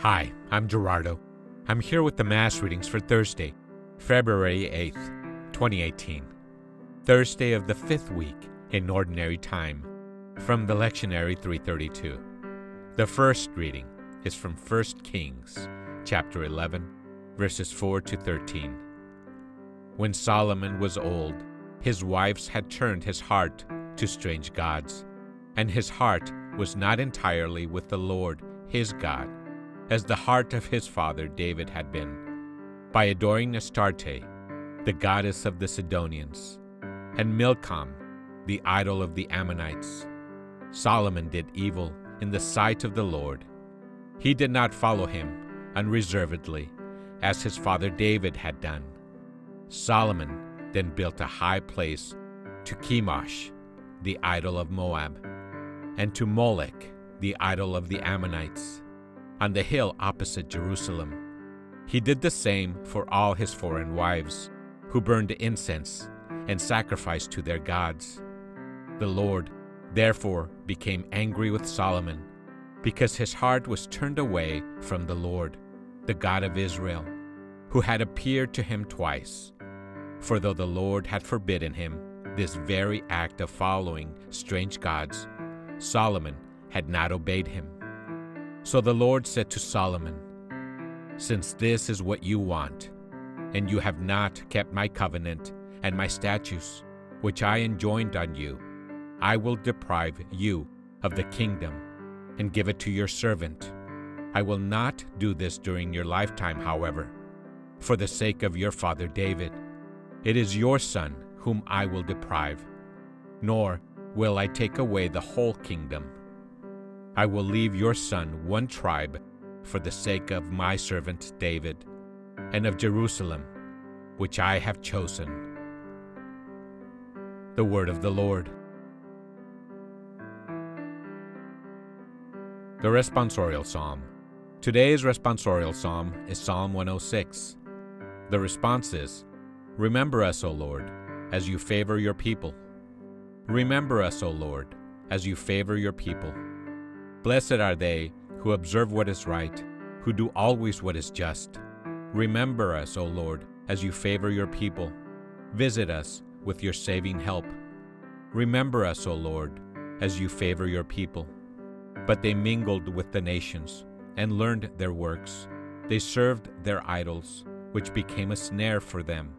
Hi, I'm Gerardo. I'm here with the Mass readings for Thursday, February 8th, 2018. Thursday of the 5th week in Ordinary Time, from the Lectionary 332. The first reading is from 1 Kings, chapter 11, verses 4 to 13. When Solomon was old, his wives had turned his heart to strange gods, and his heart was not entirely with the Lord, his God, as the heart of his father David had been, by adoring Astarte, the goddess of the Sidonians, and Milcom, the idol of the Ammonites. Solomon did evil in the sight of the Lord. He did not follow him unreservedly, as his father David had done. Solomon then built a high place to Chemosh, the idol of Moab, and to Molech, the idol of the Ammonites, on the hill opposite Jerusalem. He did the same for all his foreign wives, who burned incense and sacrificed to their gods. The Lord, therefore, became angry with Solomon, because his heart was turned away from the Lord, the God of Israel, who had appeared to him twice. For though the Lord had forbidden him this very act of following strange gods, Solomon had not obeyed him. So the Lord said to Solomon, "Since this is what you want, and you have not kept my covenant and my statutes, which I enjoined on you, I will deprive you of the kingdom and give it to your servant. I will not do this during your lifetime, however, for the sake of your father David. It is your son whom I will deprive, nor will I take away the whole kingdom. I will leave your son one tribe for the sake of my servant David, and of Jerusalem, which I have chosen." The word of the Lord. The Responsorial Psalm. Today's Responsorial Psalm is Psalm 106. The response is, "Remember us, O Lord, as you favor your people. Remember us, O Lord, as you favor your people. Blessed are they who observe what is right, who do always what is just. Remember us, O Lord, as you favor your people. Visit us with your saving help. Remember us, O Lord, as you favor your people." But they mingled with the nations and learned their works. They served their idols, which became a snare for them.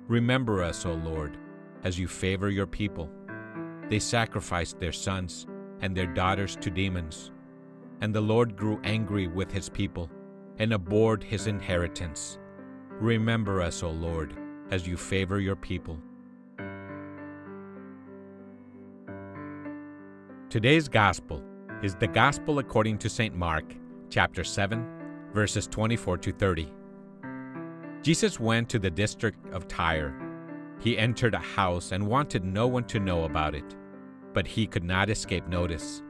Remember us, O Lord, as you favor your people. They sacrificed their sons and their daughters to demons. And the Lord grew angry with his people and abhorred his inheritance. Remember us, O Lord, as you favor your people. Today's Gospel is the Gospel according to St. Mark, chapter 7, verses 24 to 30. Jesus went to the district of Tyre. He entered a house and wanted no one to know about it, but he could not escape notice.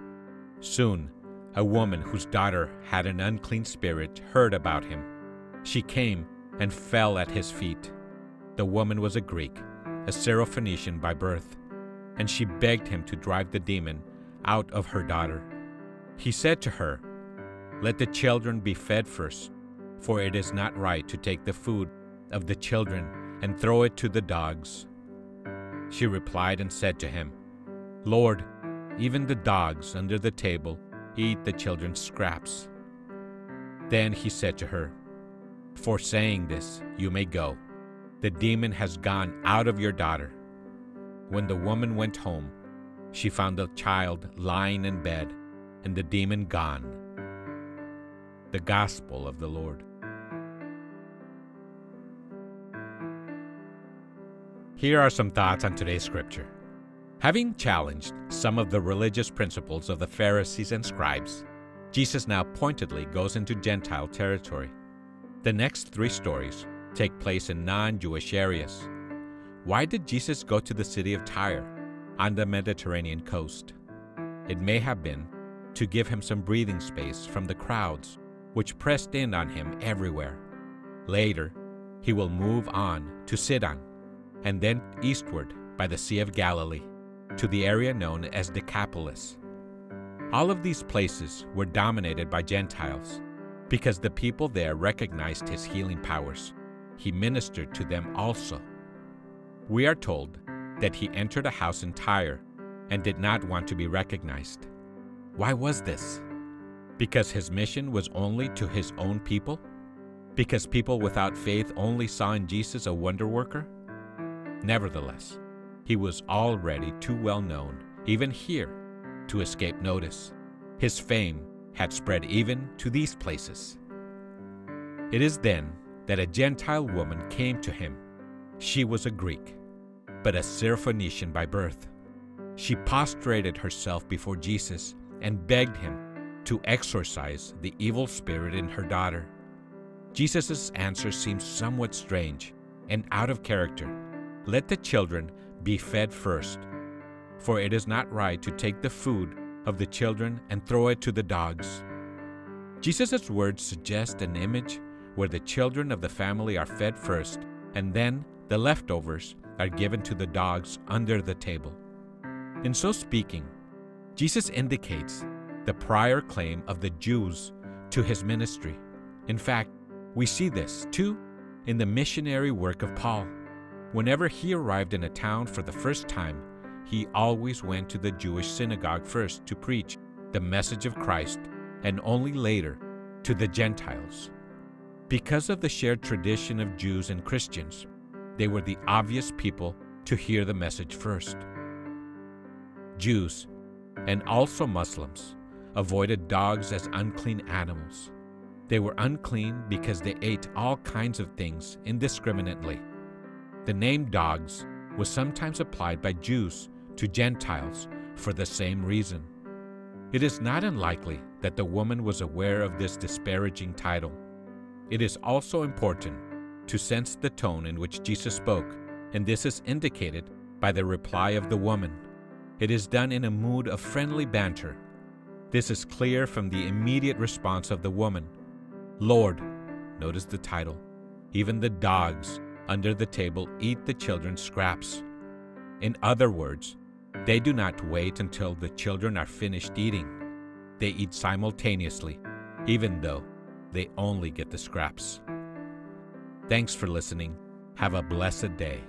Soon, a woman whose daughter had an unclean spirit heard about him. She came and fell at his feet. The woman was a Greek, a Syrophoenician by birth, and she begged him to drive the demon out of her daughter. He said to her, "Let the children be fed first, for it is not right to take the food of the children and throw it to the dogs." She replied and said to him, "Lord, even the dogs under the table eat the children's scraps." Then he said to her, "For saying this, you may go. The demon has gone out of your daughter." When the woman went home, she found the child lying in bed and the demon gone. The Gospel of the Lord. Here are some thoughts on today's scripture. Having challenged some of the religious principles of the Pharisees and scribes, Jesus now pointedly goes into Gentile territory. The next three stories take place in non-Jewish areas. Why did Jesus go to the city of Tyre on the Mediterranean coast? It may have been to give him some breathing space from the crowds which pressed in on him everywhere. Later, he will move on to Sidon, and then eastward by the Sea of Galilee, to the area known as Decapolis. All of these places were dominated by Gentiles, Because the people there recognized his healing powers, he ministered to them also. We are told that he entered a house in Tyre and did not want to be recognized. Why was this? Because his mission was only to his own people? Because people without faith only saw in Jesus a wonder worker? Nevertheless, he was already too well known, even here, to escape notice. His fame had spread even to these places. It is then that a Gentile woman came to him. She was a Greek, but a Syrophoenician by birth. She prostrated herself before Jesus and begged him to exorcise the evil spirit in her daughter. Jesus' answer seems somewhat strange and out of character. Let the children be fed first, for it is not right to take the food of the children and throw it to the dogs. Jesus' words suggest an image where the children of the family are fed first, and then the leftovers are given to the dogs under the table. In so speaking, Jesus indicates the prior claim of the Jews to his ministry. In fact, we see this, too, in the missionary work of Paul. Whenever he arrived in a town for the first time, he always went to the Jewish synagogue first to preach the message of Christ, and only later to the Gentiles. Because of the shared tradition of Jews and Christians, they were the obvious people to hear the message first. Jews, and also Muslims, avoided dogs as unclean animals. They were unclean because they ate all kinds of things indiscriminately. The name dogs was sometimes applied by Jews to Gentiles for the same reason. It is not unlikely that the woman was aware of this disparaging title. It is also important to sense the tone in which Jesus spoke, and this is indicated by the reply of the woman. It is done in a mood of friendly banter. This is clear from the immediate response of the woman. Lord, notice the title, even the dogs under the table eat the children's scraps. In other words, they do not wait until the children are finished eating. They eat simultaneously, even though they only get the scraps. Thanks for listening. Have a blessed day.